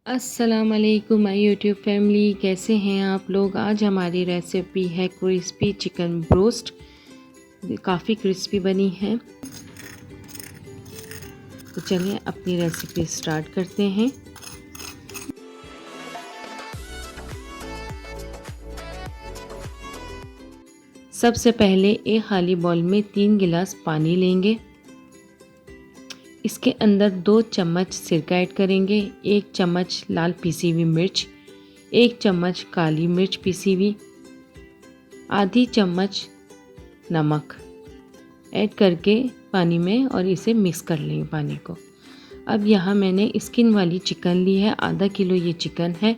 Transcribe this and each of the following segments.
अस्सलाम वालेकुम my YouTube family, कैसे हैं आप लोग। आज हमारी रेसिपी है क्रिस्पी चिकन ब्रोस्ट। काफ़ी क्रिस्पी बनी है। तो चलिए अपनी रेसिपी स्टार्ट करते हैं। सबसे पहले एक खाली बाउल में 3 गिलास पानी लेंगे। इसके अंदर 2 चम्मच सिरका ऐड करेंगे, 1 चम्मच लाल पीसी हुई मिर्च, 1 चम्मच काली मिर्च पीसी हुई, आधी चम्मच नमक ऐड करके पानी में और इसे मिक्स कर लेंगे पानी को। अब यहाँ मैंने स्किन वाली चिकन ली है, आधा किलो ये चिकन है।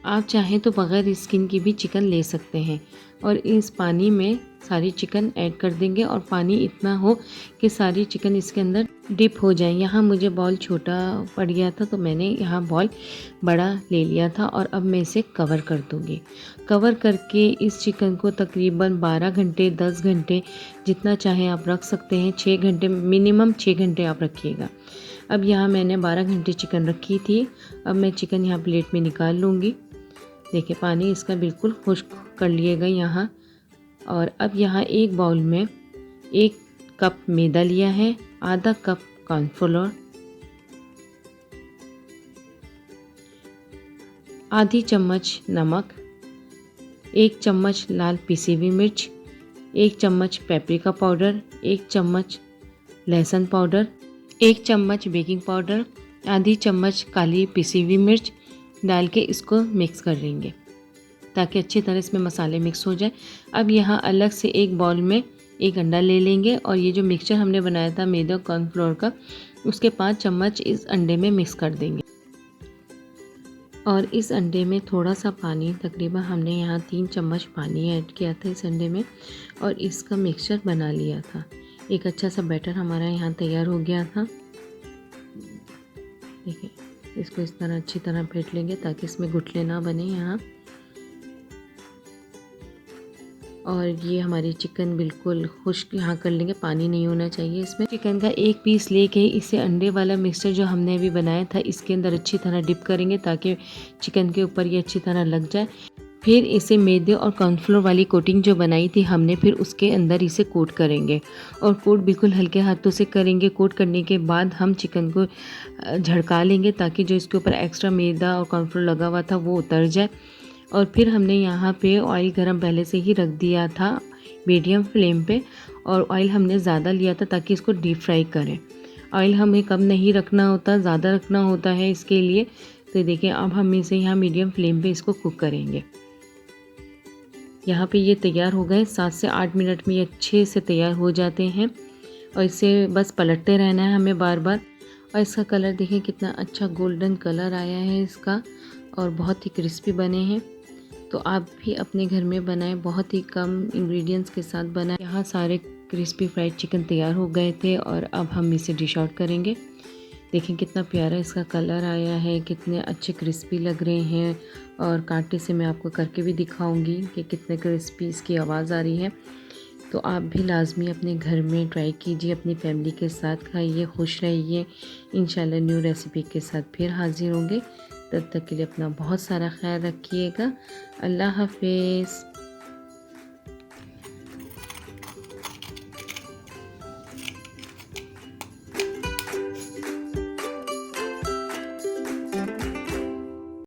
आप चाहें तो बग़ैर स्किन की भी चिकन ले सकते हैं। और इस पानी में सारी चिकन ऐड कर देंगे और पानी इतना हो कि सारी चिकन इसके अंदर डिप हो जाए। यहाँ मुझे बॉल छोटा पड़ गया था तो मैंने यहाँ बॉल बड़ा ले लिया था और अब मैं इसे कवर कर दूँगी। कवर करके इस चिकन को तकरीबन 12 घंटे 10 घंटे जितना चाहें आप रख सकते हैं। 6 घंटे मिनिमम 6 घंटे आप रखिएगा। अब यहाँ मैंने 12 घंटे चिकन रखी थी। अब मैं चिकन यहाँ प्लेट में निकाल लूँगी। देखिए पानी इसका बिल्कुल खुश्क कर लिएगा यहाँ। और अब यहाँ एक बाउल में 1 कप मैदा लिया है, आधा कप कॉर्नफ्लोर, आधी चम्मच नमक, 1 चम्मच लाल पिसी हुई मिर्च, 1 चम्मच पेपरिका पाउडर, 1 चम्मच लहसुन पाउडर, 1 चम्मच बेकिंग पाउडर, आधी चम्मच काली पिसी हुई मिर्च डाल के इसको मिक्स कर लेंगे ताकि अच्छी तरह इसमें मसाले मिक्स हो जाए। अब यहाँ अलग से एक बाउल में 1 अंडा ले लेंगे और ये जो मिक्सचर हमने बनाया था मैदा कॉर्नफ्लोर का, उसके 5 चम्मच इस अंडे में मिक्स कर देंगे। और इस अंडे में थोड़ा सा पानी, तकरीबन हमने यहाँ 3 चम्मच पानी ऐड किया था इस अंडे में और इसका मिक्सचर बना लिया था। एक अच्छा सा बैटर हमारा यहाँ तैयार हो गया था। देखिए इसको इस तरह अच्छी तरह फेंट लेंगे ताकि इसमें गुठले ना बने यहाँ। और ये हमारी चिकन बिल्कुल खुश्क यहाँ कर लेंगे, पानी नहीं होना चाहिए इसमें। चिकन का एक पीस लेके इसे अंडे वाला मिक्सचर जो हमने अभी बनाया था इसके अंदर अच्छी तरह डिप करेंगे ताकि चिकन के ऊपर ये अच्छी तरह लग जाए। फिर इसे मैदे और कॉर्नफ्लोर वाली कोटिंग जो बनाई थी हमने, फिर उसके अंदर इसे कोट करेंगे और कोट बिल्कुल हल्के हाथों से करेंगे। कोट करने के बाद हम चिकन को झड़का लेंगे ताकि जो इसके ऊपर एक्स्ट्रा मैदा और कॉर्नफ्लोर लगा हुआ था वो उतर जाए। और फिर हमने यहाँ पे ऑयल गरम पहले से ही रख दिया था मीडियम फ्लेम पे, और ऑयल हमने ज़्यादा लिया था ताकि इसको डीप फ्राई करें। ऑयल हमें कम नहीं रखना होता, ज़्यादा रखना होता है इसके लिए। तो देखिए अब हम इसे यहाँ मीडियम फ्लेम पे इसको कुक करेंगे। यहाँ पे ये तैयार हो गए, 7 से 8 मिनट में ये अच्छे से तैयार हो जाते हैं। और इसे बस पलटते रहना है हमें बार बार। और इसका कलर देखें कितना अच्छा गोल्डन कलर आया है इसका और बहुत ही क्रिस्पी बने हैं। तो आप भी अपने घर में बनाएं, बहुत ही कम इंग्रेडिएंट्स के साथ बनाएं। यहाँ सारे क्रिस्पी फ्राइड चिकन तैयार हो गए थे और अब हम इसे डिश आउट करेंगे। देखें कितना प्यारा इसका कलर आया है, कितने अच्छे क्रिस्पी लग रहे हैं। और कांटे से मैं आपको करके भी दिखाऊंगी कि कितने क्रिस्पी इसकी आवाज़ आ रही है। तो आप भी लाजमी अपने घर में ट्राई कीजिए, अपनी फैमिली के साथ खाइए, खुश रहिए। इंशाल्लाह न्यू रेसिपी के साथ फिर हाजिर होंगे। तब तक के लिए अपना बहुत सारा ख्याल रखिएगा। अल्लाह हाफिज़।